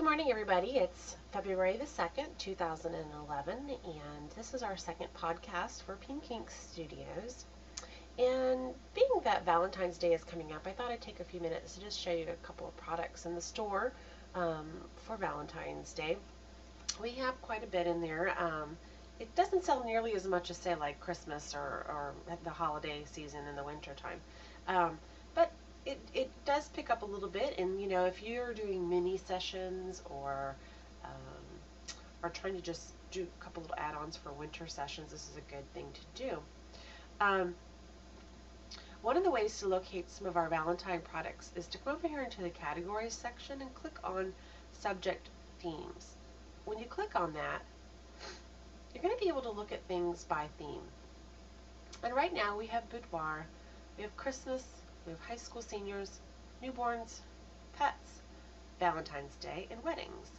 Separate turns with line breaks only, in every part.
Good morning, everybody. It's February the 2nd, 2011, and this is our second podcast for Pink Ink Studios. And being that Valentine's Day is coming up, I thought I'd take a few minutes to just show you a couple of products in the store for Valentine's Day. We have quite a bit in there. It doesn't sell nearly as much as, say, like Christmas or the holiday season in the winter time. But it does pick up a little bit, and if you're doing mini sessions or trying to just do a couple little add-ons for winter sessions, this is a good thing to do. One of the ways to locate some of our Valentine products is to come over here into the categories section and click on subject themes. When you click on that, you're going to be able to look at things by theme. And right now we have boudoir, we have Christmas, we have high school seniors, newborns, pets, Valentine's Day, and weddings.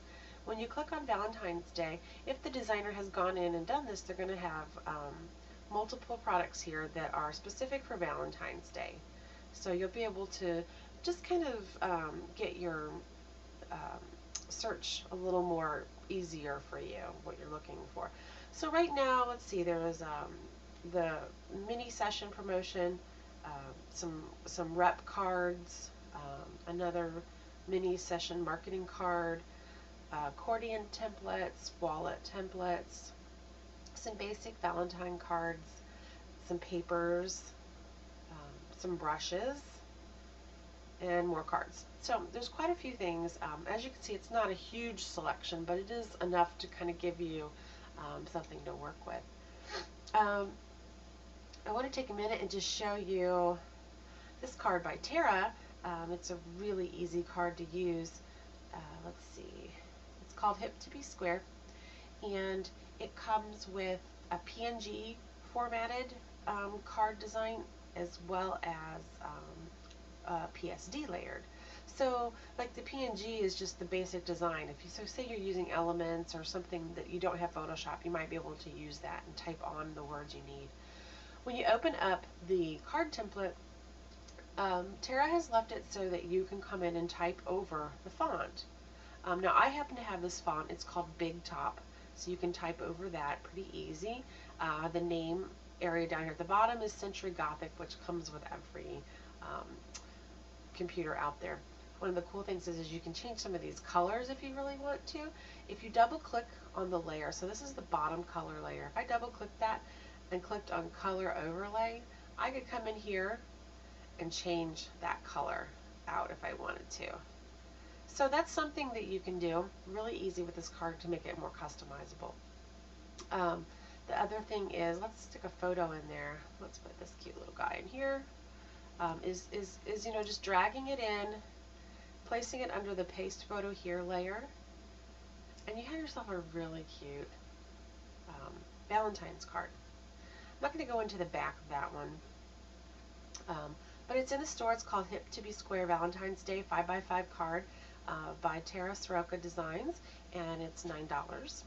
When you click on Valentine's Day, if the designer has gone in and done this, they're going to have multiple products here that are specific for Valentine's Day. So you'll be able to just kind of get your search a little more easier for you, what you're looking for. So right now, let's see, there's the mini session promotion, some rep cards, another mini session marketing card, accordion templates, wallet templates, some basic Valentine cards, some papers, some brushes, and more cards. So there's quite a few things. As you can see, it's not a huge selection, but it is enough to kind of give you something to work with. I want to take a minute and just show you this card by Tara. It's a really easy card to use. Let's see. It's called Hip to Be Square, and it comes with a PNG formatted card design as well as PSD layered. So like the PNG is just the basic design. So say you're using Elements or something that you don't have Photoshop, you might be able to use that and type on the words you need. When you open up the card template, Tara has left it so that you can come in and type over the font. Now I happen to have this font. It's called Big Top, so you can type over that pretty easy. The name area down here at the bottom is Century Gothic, which comes with every computer out there. One of the cool things is you can change some of these colors if you really want to. If you double click on the layer, so this is the bottom color layer. If I double click that and clicked on color overlay, I could come in here and change that color out if I wanted to. So that's something that you can do really easy with this card to make it more customizable. The other thing is, let's stick a photo in there. Let's put this cute little guy in here. Is just dragging it in, placing it under the paste photo here layer, and you have yourself a really cute Valentine's card. I'm not going to go into the back of that one, but it's in the store. It's called Hip to Be Square Valentine's Day 5x5 card by Tara Soroka Designs, and it's $9.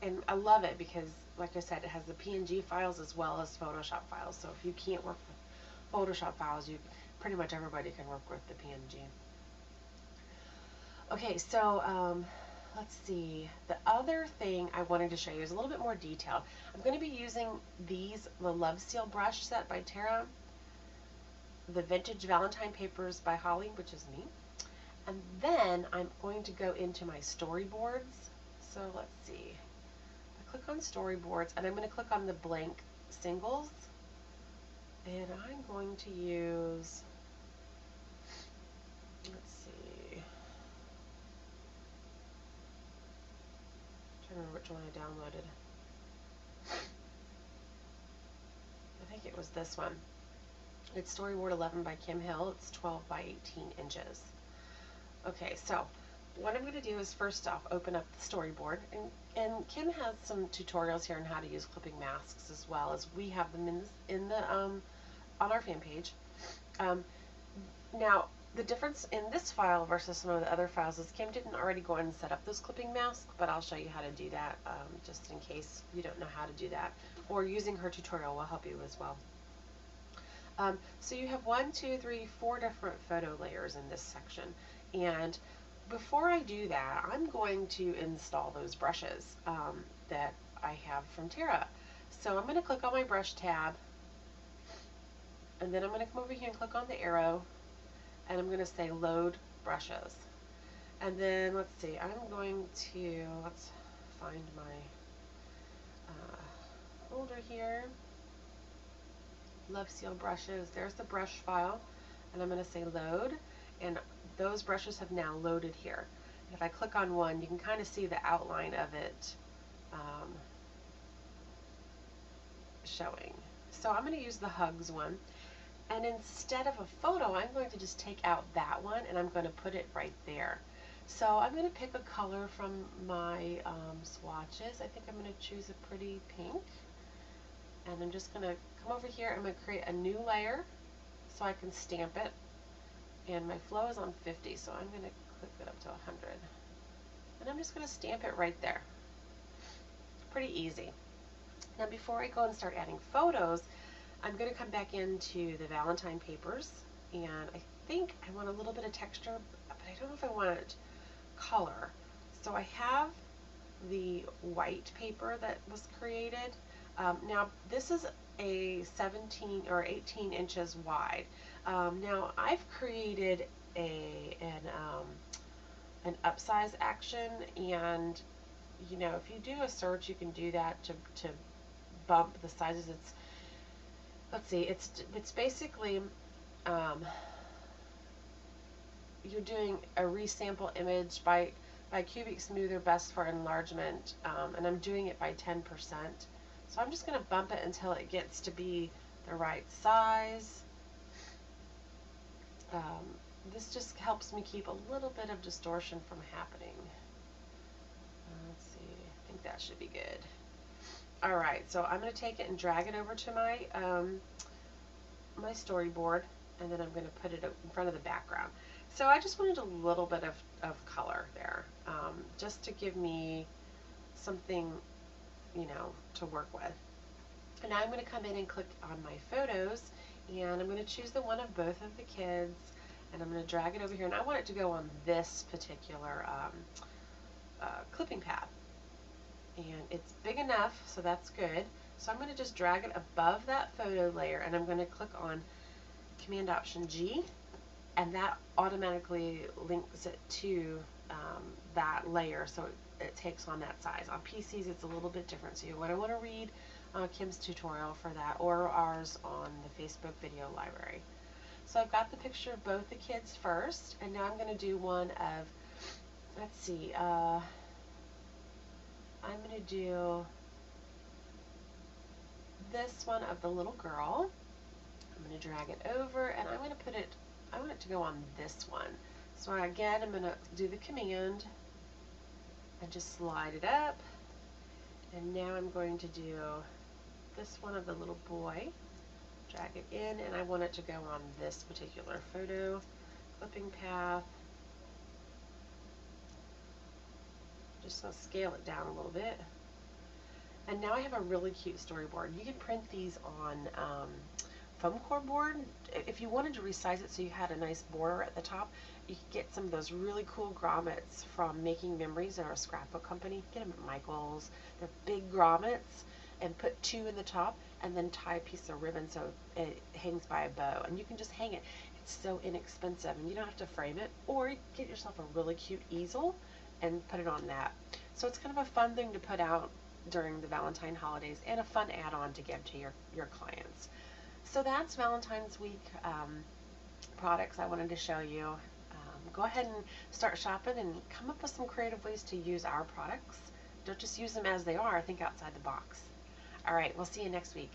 And I love it because, like I said, it has the PNG files as well as Photoshop files. So if you can't work with Photoshop files, pretty much everybody can work with the PNG. Okay, so let's see. The other thing I wanted to show you is a little bit more detailed. I'm going to be using the Love Seal brush set by Tara, the Vintage Valentine Papers by Holly, which is me, and then I'm going to go into my storyboards. So let's see. I click on storyboards, and I'm going to click on the blank singles, and I'm going to use, let's see, I'm trying to remember which one I downloaded. I think it was this one. It's Storyboard 11 by Kim Hill. It's 12 by 18 inches. Okay, so what I'm going to do is first off open up the storyboard, and Kim has some tutorials here on how to use clipping masks as well, as we have them in the on our fan page. Now the difference in this file versus some of the other files is Kim didn't already go in and set up those clipping masks, but I'll show you how to do that just in case you don't know how to do that, or using her tutorial will help you as well. So you have 4 different photo layers in this section, and before I do that, I'm going to install those brushes that I have from Terra. So I'm going to click on my brush tab, and then I'm going to come over here and click on the arrow, and I'm going to say load brushes. And then let's see, I'm going to, let's find my folder here. Love Seal brushes. There's the brush file, and I'm going to say load, and those brushes have now loaded here. And if I click on one, you can kind of see the outline of it showing. So I'm going to use the Hugs one, and instead of a photo, I'm going to just take out that one and I'm going to put it right there. So I'm going to pick a color from my swatches. I think I'm going to choose a pretty pink, and I'm just going to come over here. I'm going to create a new layer so I can stamp it, and my flow is on 50, so I'm going to click it up to 100, and I'm just going to stamp it right there. Pretty easy. Now before I go and start adding photos, I'm going to come back into the Valentine papers, and I think I want a little bit of texture, but I don't know if I want color. So I have the white paper that was created. Now this is a 17 or 18 inches wide. Now I've created an upsize action, and you know, if you do a search, you can do that to bump the sizes. It's, let's see, it's basically you're doing a resample image by Cubic Smoother, best for enlargement, and I'm doing it by 10%. So I'm just going to bump it until it gets to be the right size. This just helps me keep a little bit of distortion from happening. Let's see, I think that should be good. Alright, so I'm going to take it and drag it over to my my storyboard, and then I'm going to put it in front of the background. So I just wanted a little bit of color there, just to give me something, you know, to work with. And now I'm going to come in and click on my photos, and I'm going to choose the one of both of the kids, and I'm going to drag it over here, and I want it to go on this particular clipping pad. And it's big enough, so that's good. So I'm going to just drag it above that photo layer, and I'm going to click on Command Option G, and that automatically links it to that layer, so it takes on that size. On PCs it's a little bit different, so you want to read Kim's tutorial for that, or ours on the Facebook video library. So I've got the picture of both the kids first, and now I'm going to do one of, let's see, I'm going to do this one of the little girl. I'm going to drag it over, and I'm going to put it, I want it to go on this one. So again, I'm going to do the command and just slide it up. And now I'm going to do this one of the little boy. Drag it in, and I want it to go on this particular photo. Clipping path. Just going to scale it down a little bit. And now I have a really cute storyboard. You can print these on foam core board. If you wanted to resize it so you had a nice border at the top, you could get some of those really cool grommets from Making Memories, or a scrapbook company. Get them at Michael's. They're big grommets, and put 2 in the top, and then tie a piece of ribbon so it hangs by a bow. And you can just hang it. It's so inexpensive, and you don't have to frame it. Or get yourself a really cute easel and put it on that. So it's kind of a fun thing to put out during the Valentine holidays, and a fun add-on to give to your clients. So that's Valentine's week products I wanted to show you. Go ahead and start shopping and come up with some creative ways to use our products. Don't just use them as they are. Think outside the box. All right, we'll see you next week.